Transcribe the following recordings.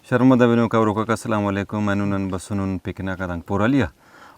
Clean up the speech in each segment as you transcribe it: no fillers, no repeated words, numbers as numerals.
ಶರ್ಮದ ವಿನೋಕ ಅವರೊಕ ಅಸ್ಸಲಾಮು ಅಲೈಕುಮ್ ಅನು ನನ್ನ ಬಸ್ಸುನು ಪಿಕ್ನಾಕ ದಂಗೆ ಪೋರಾಲಿಯ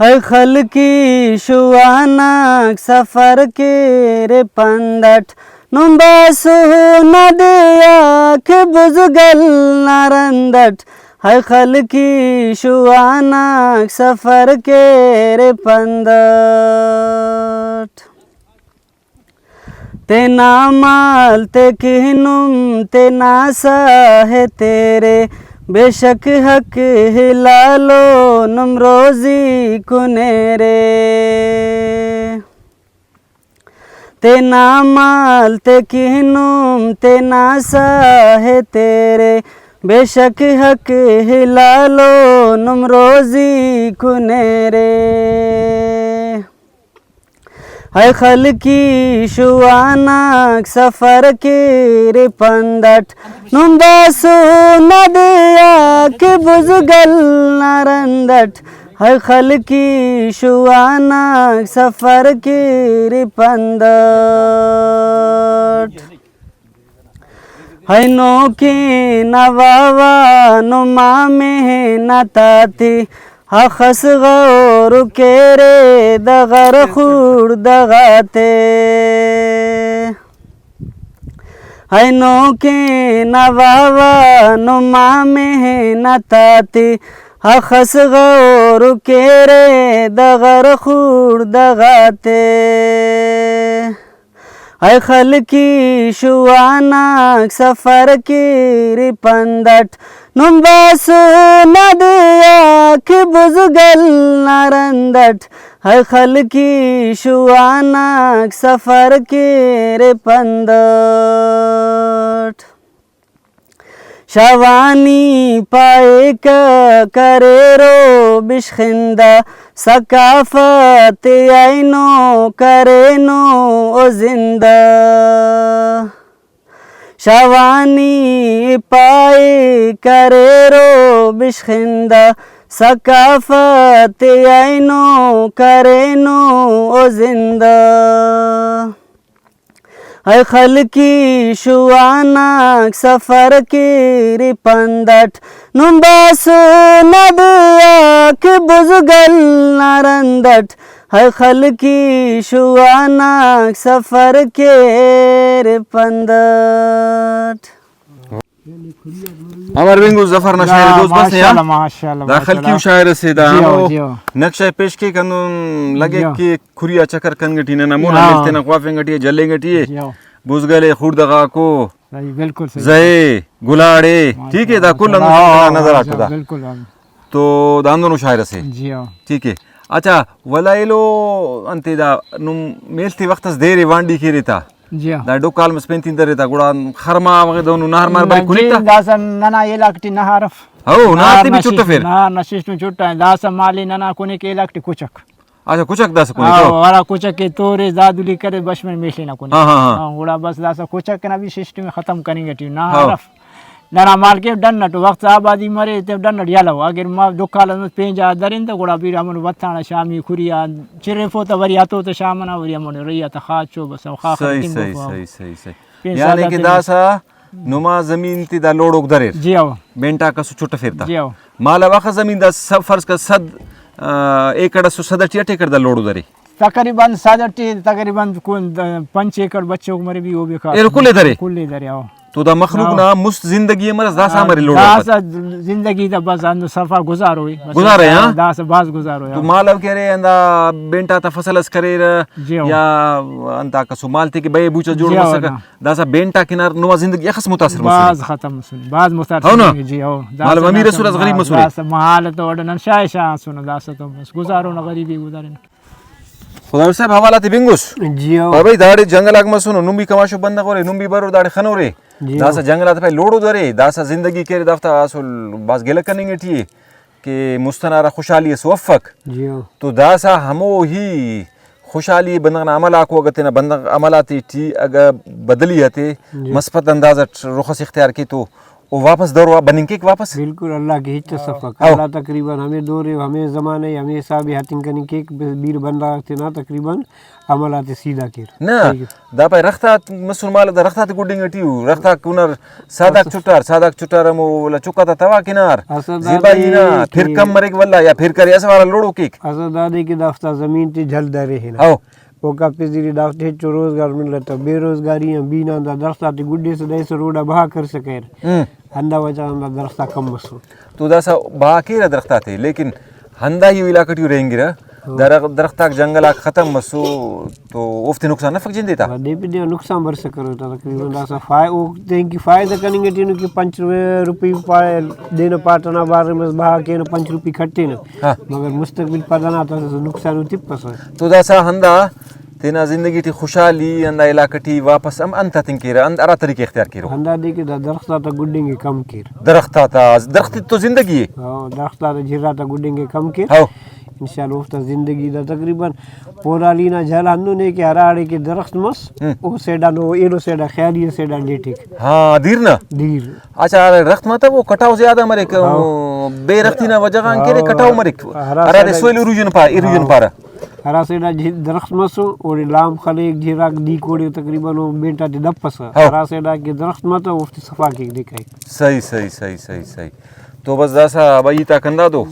ہے خلقی شوانک سفر کے رے پندٹ نمباسو ندیا کہ بزگل نارندٹ ہے خلقی شوانک سفر کے رے پندٹ تینا مال تے کہنم تینا ساہ تیرے بے شک حق ہلالو نمروزی کنیرے تینا مال تے کہنم تینا ساہ تیرے بے شک حق ہلالو نمروزی کنیرے ہے خلقی شوانک سفر کے رے پندٹ نمباسو ندیا کہ بزگل نارندٹ ہے خلقی شوانک سفر کے رے پندٹ ہے نو کے نواوا نما محنتاتی حخس غور کیرے دغر خور دغاتے ہے نو کے نواوا نما محنتاتی حخس غور کیرے دغر خور دغاتے ہے خلقی شوانک سفر کی ری پندٹ نمباسو ندیا کہ بزگل نارندٹ ہے خلقی شوانک سفر کی رے پندٹ شوانی پائے کا کرے رو بشخندہ ثقافت اینو کرے نو او زندہ شوانی پائے کرے رو بشخندہ ثقافت اینو کرے نو او زندہ ہے خلقی شوانک سفر کی ری پندٹ نمباسو ندیا کہ بزگل نارندٹ ہے خلقی شوانک سفر کے رے پندٹ عمر بنگو ظفر نہ شاعر دوست بس یا ماشاءاللہ دا خلقی شاعر سے دا نقشہ پیش کے کنن لگے کہ کھریا چکر کنگٹی نہ مونا ملتے نہ خوافنگٹی جلیں گٹی بزگلے خوردغا کو بالکل زئے گلاڑے ٹھیک ہے دا کل نظر آتا دا بالکل تو داندونو شاعر سے جی ٹھیک ہے اچھا ولائلو انت دا میلتی وقت دیر وانڈی کی رہتا جی دا دو کال مسپینتین در رہتا گوڑا خرما وغیرہ دونو نہر مار بھائی کنیتا داسا ننا یلاکتی نہارف او نہارتی بھی چھوٹا پھر نہار نشیشتو چھوٹا ہے داسا مالی ننا کونے کے یلاکتی کچک اچھا کچک داسا کنی تو وارا کچک کے توڑے زادولی کرے بشمن میشلی نہ کنی گوڑا بس داسا کچک کے نا بھی سسٹم ختم کریں گے ٹیو نہارف ننا مال کے ڈنٹ وقت آبادی مرے تے ڈنٹ یالو اگر ما دو کال پینجا درین تو گوڑا بھی ہمن وتانا شامی کھریا چرے فوتا وری اتو تو شامنا وری ہمن ریا تا خاچو بس خاخ صحیح صحیح صحیح صحیح یعنی کہ داسا نما زمین تی دا لوڑوک دریر جی آو بینٹا کا سو چھوٹا پھرتا جی آو مالا واخا زمین دا سب فرض کا 100 ایکڑ سو 100 ایکڑ دا لوڑو دری تقریباً 5 ایکڑ بچوں کو مرے بھی وہ بھی ایر کلے درے کلے درے آو تو دا مخلوق نا مست زندگی مرز داسا ہماری لوڑو داسا زندگی دا بس اندر سفر گزار ہوئی گزار ہے ہاں داسا باز گزار ہوئی تو مالا کہہ رہے اندا بینٹا تا فصل اس کرے یا انتا کا سو مالتے کہ بے بوچا جوڑ مسکا داسا بینٹا کنار نوا زندگی اخس متاثر مسئلہ باز ختم مسئلہ باز متاثر جی ہو مالا امیر رسول از غریب مسئلہ داسا محالت اوڑن شاہ سنو داسا تو بس گزارو نا غریبی گزارن خدا صاحب حوالات بنگوس جی اور بھائی داڑی جنگل اگما سنو نمبی کماشو بندہ کرے نمبی برو داڑی خنورے داسا جنگلات پہ لوڑو دارے داسا زندگی کے دفتر اصل باز گلک کرنے گے کہ مستنارا خوشحالی سوفک تو داسا ہمو ہی خوشحالی بندگنا عمل آکو اگر تینا بندگ عملاتی ٹی اگر بدلی ہتے مثبت اندازت رخص اختیار کی تو وہ واپس دور بنیں کے واپس بالکل اللہ کی ہچ صفق اللہ تقریباً ہمیں دورے ہمیں زمانے ہمیں حساب ہاتن کنی کے بیر بندہ تھے نا تقریباً عملات سیدھا کر نا دا پای رختات مسل مال دا رختات گوڈنگ ٹیو رختا کنر ساداک چٹار مو ولا چکا توا کنار زیبا نا پھر کم مرے ولا یا پھر کرے ایسا والا لوڑو کیک اسد دادے کے دفتر زمین تے جھل دے ہیں او وہ کا پزیری دفتر چو روزگار ملتا بے روزگاری ہیں بینا دا درختات گڈے سے دے سے روڈا بہا کر سکے ہندا وجہ ہندا درختہ کم مسو تو دا سا با کے درختات ہے لیکن ہندا ہی علاقہ ٹیو رہیں گے درختاک جنگلاک ختم مسو تو افتی نقصان نہ فک جن دیتا دے پہ دے نقصان برس کرو تا تقریباً دا سا فائدہ کی فائدہ کریں گے تینوں کی 5 روپے پائے دینا پاٹنا بار میں بہا کے 5 روپے کھٹے نا مگر مستقبل پتہ تا نقصان ہوتی پس تو دا سا ہندا تینا زندگی تی خوشحالی اندا علاقہ ٹی واپس انتا تنکیرا ارا طریقے اختیار کیرو ہندا دے کے درختہ تا گڈنگے کم کیر درخت تو زندگی ہے درختہ تا جھرا تا گڈنگے کم کیر انشاءاللہ افتا زندگی دا تقریباً پورا لینا جھل ہندو نے کہ ہراڑے کے درخت مس او سیڈا نو ایلو سیڈا خیالی سیڈا لیٹک ہاں دیر نا دیر اچھا رخت ماتا وہ کٹاو زیادہ مرے بے رختی نا وجہ گان کے کٹاو مرے ارا دے سویل ایروجن پارا ہرا سیڈا درخت مسو اور لام خلیق جھیراک دی کوڑے تقریباً وہ بیٹا تے دپس ہرا سیڈا کے درخت ماتا افتی صفا کے دکھائی صحیح تو بس داسا بھائی تا کندا دو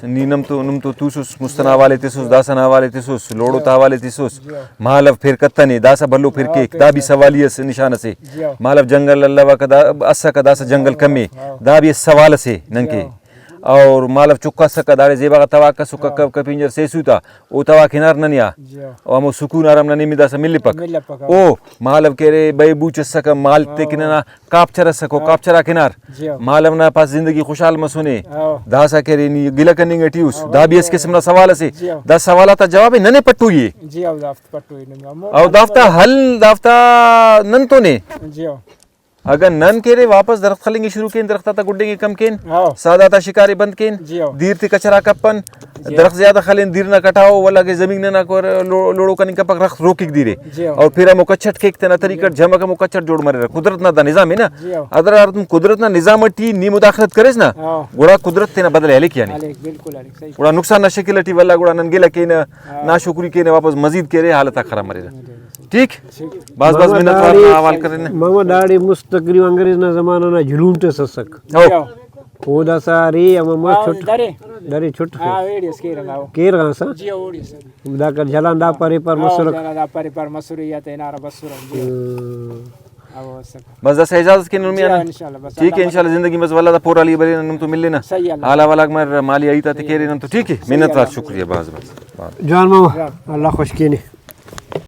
نینم تو توسوس مستنا والے تسوس داسنا والے تسوس لوڑو تا والے تسوس مالو پھر کتنے داسا بلو پھر کے دا بھی سوالیہ سے نشان سے مالو جنگل اللہ وقت اسا کا داسا جنگل کمی دا بھی سوال سے ننکے اور مالو چکا سکا دارے زیبا توا کا سکا کب پنجر سیسوتا او توا کنار ننیا او ہم سکون آرام ننی میدا سا ملی پک او مالو کہرے بے بوچ سکا مال تکننا کاپچر سکو کاپچرا کنار مالو نا پاس زندگی خوشحال مسونے دا سا کہرے نی گلا کننگ ٹیوس دا بھی اس قسم نا سوال سے دا سوالاتا جواب ننے پٹو یہ او دافتا حل دافتا نن تو نے اگر نن کہرے واپس درخت خلیں گے شروع کین درختہ تا گڈیں گے کم کین سادہ تا شکاری بند کین دیر تی کچرا کپن درخت زیادہ خلیں دیر نہ کٹاؤ ولا کہ زمین نہ کر لوڑو کنی کپک رخ روکک دیرے اور پھر ہم کچٹ کیک تنا طریقہ جمع کا کچٹ جوڑ مرے قدرت نہ دا نظام ہے نا ادر تم قدرت نہ نظام ٹی نی مداخلت کرس نا گڑا قدرت تینا بدل ہے کیا نہیں گڑا نقصان نہ شکلٹی والا گڑا ننگلا کین نا شکری کین واپس مزید کرے حالت خراب مرے ٹھیک باز منت وارنا حوال کرنے ماما ڈاڑی مستقریب انگریز نا زمانہ نا جھلونٹے سسک او دا ساری اما چھٹ دارے چھٹ کیر گا سا دا کر جھلان دا پرے پر مسورک بس دس اجازت کے نمی آنا ٹھیک ہے انشاءاللہ زندگی بس والا دا پورا لی بلی نم تو مل لینا حالا والا مر مالی آئیتا تے کہہ رہے نم تو ٹھیک ہے محنت وار شکریہ باز جان ماما اللہ خوش کینے